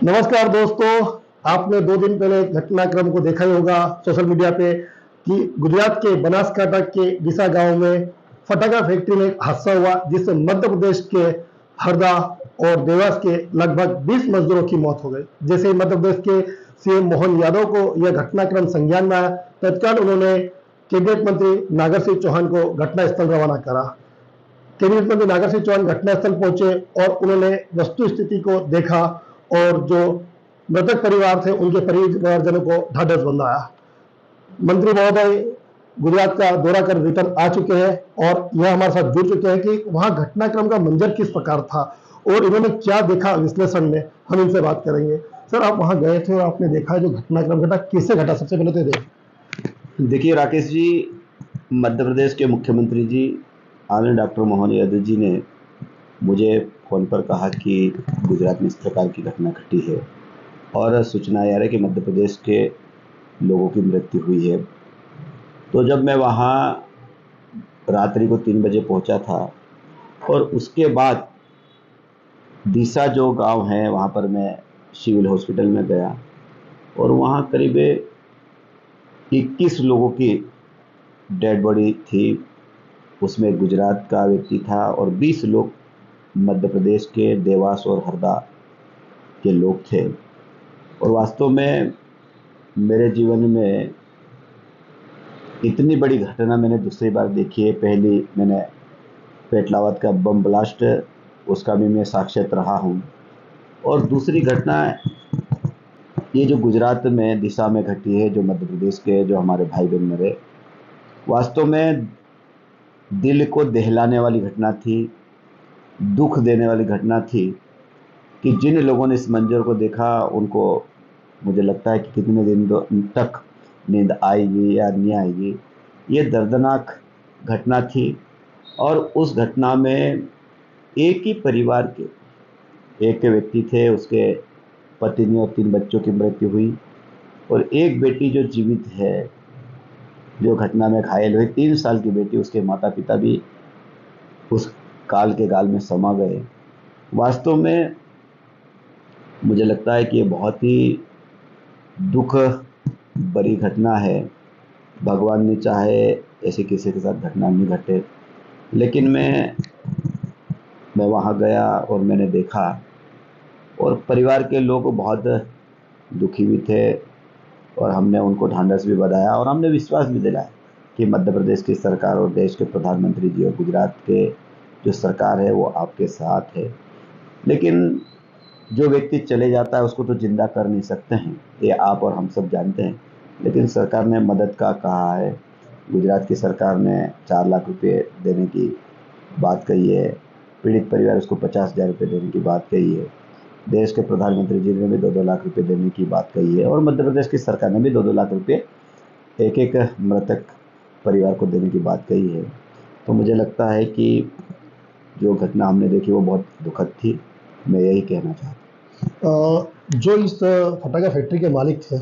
नमस्कार दोस्तों। आपने 2 दिन पहले घटनाक्रम को देखा ही होगा सोशल मीडिया पे कि गुजरात के बनासकांठा के डीसा गांव में फटाका फैक्ट्री में एक हादसा हुआ जिससे मध्य प्रदेश के हरदा और देवास के लगभग 20 मजदूरों की मौत हो गई। जैसे ही मध्य प्रदेश के सीएम मोहन यादव को यह घटनाक्रम संज्ञान में आया, तत्काल उन्होंने कैबिनेट मंत्री नागर सिंह चौहान को घटनास्थल रवाना करा। कैबिनेट मंत्री नागर सिंह चौहान घटनास्थल पहुंचे और उन्होंने वस्तु स्थिति को देखा और जो मृतक परिवार थे उनके परिवारजनों को ढांढस बंधाया। मंत्री महोदय गुजरात का दौरा कर रिटर्न आ चुके हैं और यह हमारे साथ जुड़ चुके हैं कि वहां घटनाक्रम का मंजर किस प्रकार था और इन्होंने क्या देखा विश्लेषण में, हम इनसे बात करेंगे। सर, आप वहां गए थे और आपने देखा जो घटनाक्रम घटा, किससे घटा? सबसे पहले तो देखिए राकेश जी, मध्य प्रदेश के मुख्यमंत्री जी आदरणीय डॉक्टर मोहन यादव जी ने मुझे फ़ोन पर कहा कि गुजरात में इस प्रकार की घटना घटी है और सूचना आ रही है कि मध्य प्रदेश के लोगों की मृत्यु हुई है। तो जब मैं वहाँ रात्रि को 3 बजे पहुँचा था और उसके बाद डीसा जो गांव है वहाँ पर मैं सिविल हॉस्पिटल में गया और वहाँ करीब 21 लोगों की डेड बॉडी थी। उसमें गुजरात का व्यक्ति था और 20 लोग मध्य प्रदेश के देवास और हरदा के लोग थे। और वास्तव में मेरे जीवन में इतनी बड़ी घटना मैंने दूसरी बार देखी है। पहली मैंने पेटलावत का बम ब्लास्ट, उसका भी मैं साक्षात रहा हूँ। और दूसरी घटना ये जो गुजरात में दिशा में घटी है, जो मध्य प्रदेश के जो हमारे भाई बहन मरे, वास्तव में दिल को दहलाने वाली घटना थी, दुख देने वाली घटना थी कि जिन लोगों ने इस मंजर को देखा उनको मुझे लगता है कि कितने दिन तक नींद आएगी या नहीं आएगी। ये दर्दनाक घटना थी और उस घटना में एक ही परिवार के एक व्यक्ति थे, उसके पत्नी और 3 बच्चों की मृत्यु हुई और एक बेटी जो जीवित है, जो घटना में घायल हुई, 3 साल की बेटी, उसके माता पिता भी उस काल के गाल में समा गए। वास्तव में मुझे लगता है कि ये बहुत ही दुख भरी घटना है। भगवान ने चाहे ऐसे किसी के साथ घटना नहीं घटे, लेकिन मैं वहाँ गया और मैंने देखा और परिवार के लोग बहुत दुखी भी थे और हमने उनको ढांढस भी बंधाया और हमने विश्वास भी दिलाया कि मध्य प्रदेश की सरकार और देश के प्रधानमंत्री जी और गुजरात के जो सरकार है वो आपके साथ है। लेकिन जो व्यक्ति चले जाता है उसको तो जिंदा कर नहीं सकते हैं, ये आप और हम सब जानते हैं। लेकिन सरकार ने मदद का कहा है। गुजरात की सरकार ने 4 लाख रुपए देने की बात कही है। पीड़ित परिवार उसको 50,000 रुपये देने की बात कही है। देश के प्रधानमंत्री जी ने भी 2-2 लाख रुपए देने की बात कही है और मध्य प्रदेश की सरकार ने भी 2-2 लाख रुपए एक एक मृतक परिवार को देने की बात कही है। तो मुझे लगता है कि जो घटना हमने देखी वो बहुत दुखद थी। मैं यही कहना चाहता जो इस फटाका फैक्ट्री के मालिक थे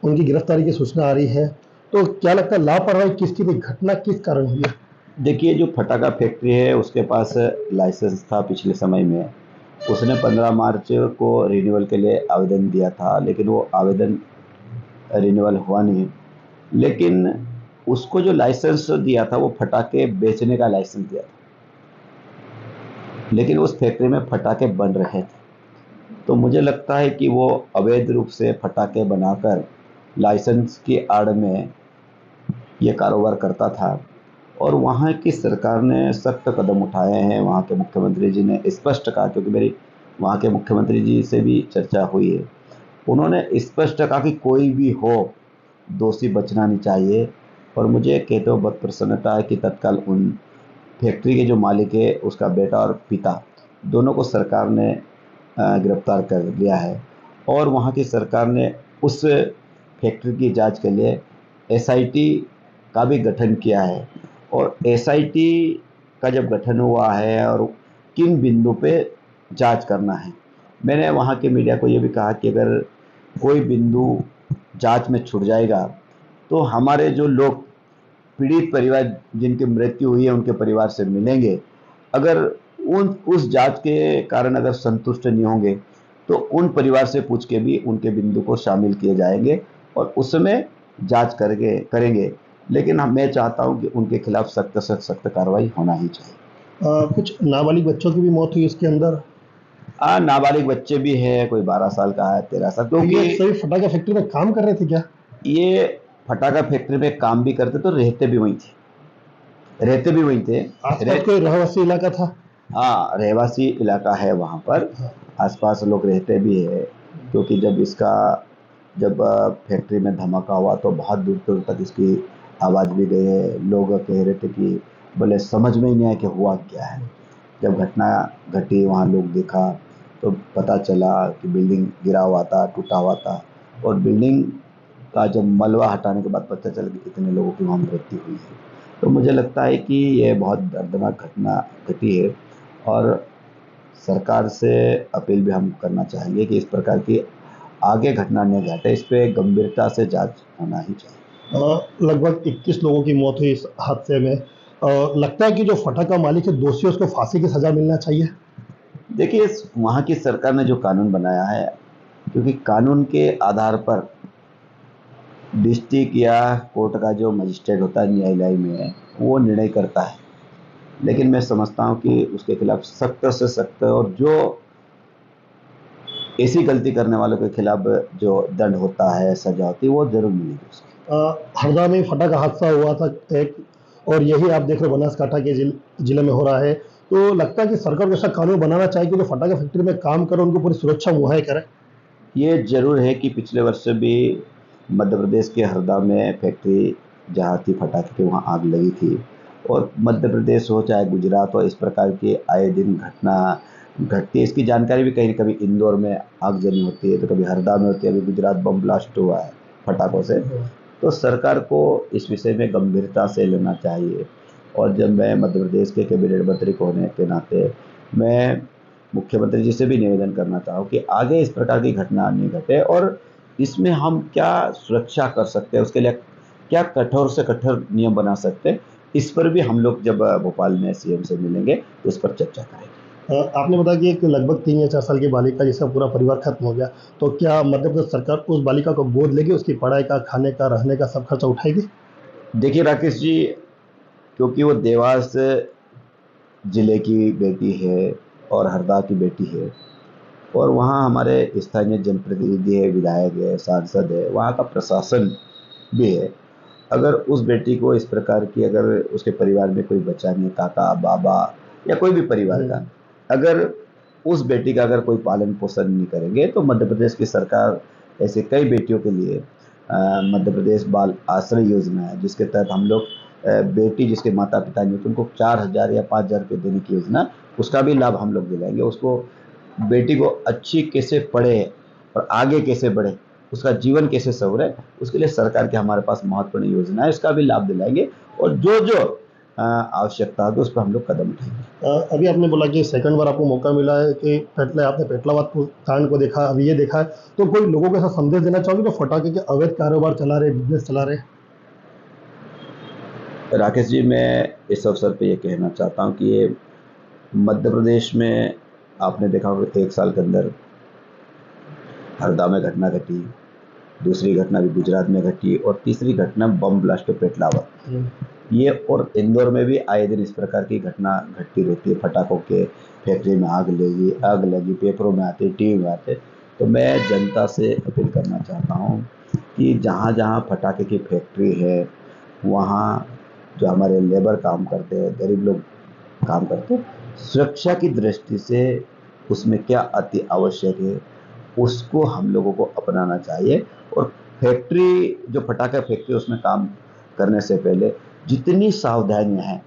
उनकी गिरफ्तारी की सूचना आ रही है, तो क्या लगता है लापरवाही किसकी थी? घटना किस कारण हुई है? देखिए, जो फटाका फैक्ट्री है उसके पास लाइसेंस था पिछले समय में। उसने 15 मार्च को रिन्यूअल के लिए आवेदन दिया था, लेकिन वो आवेदन रिन्यूअल हुआ नहीं। लेकिन उसको जो लाइसेंस दिया था वो फटाके बेचने का लाइसेंस दिया था, लेकिन उस फैक्ट्री में फटाके बन रहे थे। तो मुझे लगता है कि वो अवैध रूप से फटाके बनाकर लाइसेंस की आड़ में ये कारोबार करता था और वहाँ की सरकार ने सख्त कदम उठाए हैं। वहाँ के मुख्यमंत्री जी ने स्पष्ट कहा, क्योंकि मेरी वहाँ के मुख्यमंत्री जी से भी चर्चा हुई है, उन्होंने स्पष्ट कहा कि कोई भी हो दोषी बचना नहीं चाहिए। और मुझे कहते हुए बहुत प्रसन्नता है कि तत्काल उन फैक्ट्री के जो मालिक है उसका बेटा और पिता दोनों को सरकार ने गिरफ्तार कर लिया है और वहाँ की सरकार ने उस फैक्ट्री की जांच के लिए एसआईटी का भी गठन किया है। और एसआईटी का जब गठन हुआ है और किन बिंदु पे जांच करना है, मैंने वहाँ के मीडिया को ये भी कहा कि अगर कोई बिंदु जांच में छूट जाएगा तो हमारे जो लोग पीड़ित परिवार जिनकी मृत्यु हुई है उनके परिवार से मिलेंगे। अगर उस जांच के कारण अगर संतुष्ट नहीं होंगे तो उन परिवार से पूछ के भी उनके बिंदु को शामिल किए जाएंगे और उसमें जांच करेंगे। लेकिन मैं चाहता हूं कि उनके खिलाफ सख्त से सख्त कार्रवाई होना ही चाहिए। कुछ नाबालिग बच्चों की भी मौत हुई इसके अंदर। नाबालिग बच्चे भी हैं, कोई 12 साल का है, 13 साल, तो ये क्योंकि सभी फटाका फैक्ट्री में काम कर रहे थे क्या? ये फटाका फैक्ट्री में काम भी करते तो रहते भी वहीं थे। आसपास कोई रहवासी इलाका था? हाँ, रहवासी इलाका है वहाँ पर, हाँ। आसपास लोग रहते भी है, क्योंकि जब फैक्ट्री में धमाका हुआ तो बहुत दूर दूर तक इसकी आवाज़ भी गई है। लोग कह रहे थे कि बोले समझ में ही नहीं आया कि हुआ क्या है। जब घटना घटी वहाँ लोग देखा तो पता चला कि बिल्डिंग गिरा हुआ था, टूटा हुआ था, और बिल्डिंग का जब मलबा हटाने के बाद पता चला कि इतने लोगों की वहाँ मृत्यु हुई है। तो मुझे लगता है कि ये बहुत दर्दनाक घटना घटी है और सरकार से अपील भी हम करना चाहेंगे कि इस प्रकार की आगे घटना नहीं घटे, इस पे गंभीरता से जांच होना ही चाहिए। लगभग 21 लोगों की मौत हुई इस हादसे में। लगता है कि जो फटाका मालिक है दोषी है उसको फांसी की सजा मिलना चाहिए। देखिए, वहाँ की सरकार ने जो कानून बनाया है, क्योंकि कानून के आधार पर डिस्ट्रिक्ट या कोर्ट का जो मजिस्ट्रेट होता है न्यायालय में, वो निर्णय करता है। लेकिन मैं समझता हूँ कि उसके खिलाफ सख्त से सख्त, और जो ऐसी गलती करने वालों के खिलाफ जो दंड होता है, सजा होती है, वो जरूर मिलेगी उसको। हरदा में फटाका हादसा हुआ था एक, और यही आप देख रहे हो बनासकांठा के जिले में हो रहा है। तो लगता है कि सरकार को ऐसा कानून बनाना चाहिए कि जो फटाका फैक्ट्री में काम करे उनको पूरी सुरक्षा मुहैया करे। ये जरूर है कि पिछले वर्ष भी मध्य प्रदेश के हरदा में फैक्ट्री जहाँ थी फटाखे की, वहाँ आग लगी थी। और मध्य प्रदेश हो चाहे गुजरात हो, इस प्रकार की आए दिन घटना घटती है। इसकी जानकारी भी कहीं कभी इंदौर में आगजनी होती है, तो कभी हरदा में होती है, अभी गुजरात बम ब्लास्ट हुआ है फटाखों से। तो सरकार को इस विषय में गंभीरता से लेना चाहिए। और जब मैं मध्य प्रदेश के कैबिनेट मंत्री होने के नाते मैं मुख्यमंत्री जी से भी निवेदन करना चाहूँ कि आगे इस प्रकार की घटना नहीं घटे, और इसमें हम क्या सुरक्षा कर सकते हैं, उसके लिए क्या कठोर से कठोर नियम बना सकते हैं, इस पर भी हम लोग जब भोपाल में सीएम से मिलेंगे तो इस पर चर्चा करेंगे। आपने बताया कि एक लगभग 3 या 4 साल की बालिका जिसका पूरा परिवार खत्म हो गया, तो क्या मध्य प्रदेश सरकार उस बालिका को गोद लेगी, उसकी पढ़ाई का, खाने का, रहने का सब खर्चा उठाएगी? देखिए राकेश जी, क्योंकि वो देवास जिले की बेटी है और हरदा की बेटी है, और वहाँ हमारे स्थानीय जनप्रतिनिधि है, विधायक है, सांसद है, वहाँ का प्रशासन भी है। अगर उस बेटी को इस प्रकार की, अगर उसके परिवार में कोई बच्चा नहीं, काका बाबा या कोई भी परिवार का, अगर उस बेटी का अगर कोई पालन पोषण नहीं करेंगे, तो मध्य प्रदेश की सरकार ऐसे कई बेटियों के लिए मध्य प्रदेश बाल आश्रय योजना है, जिसके तहत हम लोग बेटी जिसके माता पिता नहीं होते उनको 4,000 या 5,000 रुपये देने की योजना, उसका भी लाभ हम लोग दिलाएंगे। उसको बेटी को अच्छी कैसे पढ़े और आगे कैसे बढ़े, उसका जीवन कैसे संवरे, उसके लिए सरकार की हमारे पास महत्वपूर्ण योजना है, इसका भी लाभ दिलाएंगे। और जो जो आवश्यकता होगी उस पर हम लोग कदम उठाएंगे। अभी आपने बोला कि सेकंड बार आपको मौका मिला है कि आपने पेटलाबाद कांड को देखा, अभी ये देखा है, तो कोई लोगों को ऐसा संदेश देना चाहोगे जो फटाके के अवैध कारोबार चला रहे, बिजनेस चला रहे? राकेश जी, मैं इस अवसर पे ये कहना चाहता हूँ कि ये मध्य प्रदेश में आपने देखा होगा 1 साल के अंदर हरदा में घटना घटी, दूसरी घटना भी गुजरात में घटी, और तीसरी घटना बम ब्लास्ट पेटलाबाद। ये और इंदौर में भी आए दिन इस प्रकार की घटना घटती रहती है। फटाखों के फैक्ट्री में आग लगी, पेपरों में आते, टीवी में आते। तो मैं जनता से अपील करना चाहता हूँ कि जहाँ जहाँ फटाखे की फैक्ट्री है, वहाँ जो हमारे लेबर काम करते हैं, गरीब लोग काम करते हैं, सुरक्षा की दृष्टि से उसमें क्या अति आवश्यक है, उसको हम लोगों को अपनाना चाहिए। और फैक्ट्री जो फटाखा फैक्ट्री, उसमें काम करने से पहले जितनी सावधानियां हैं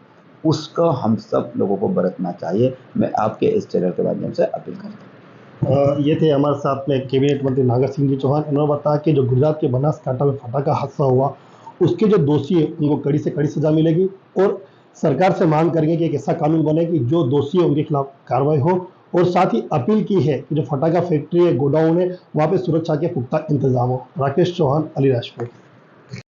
उसको हम सब लोगों को बरतना चाहिए। मैं आपके इस चैनल के माध्यम से अपील करता हूँ। ये थे हमारे साथ में कैबिनेट मंत्री नागर सिंह जी चौहान। उन्होंने बताया कि जो गुजरात के बनासकांठा में फटाका हादसा हुआ, उसके जो दोषी है उनको कड़ी से कड़ी सजा मिलेगी, और सरकार से मांग करेंगे कि एक ऐसा कानून बने कि जो दोषी है उनके खिलाफ कार्रवाई हो। और साथ ही अपील की है कि जो फटाका फैक्ट्री है, गोडाउन है, वहाँ पे सुरक्षा के पुख्ता इंतजाम हो। राकेश चौहान, अलीराजपुर।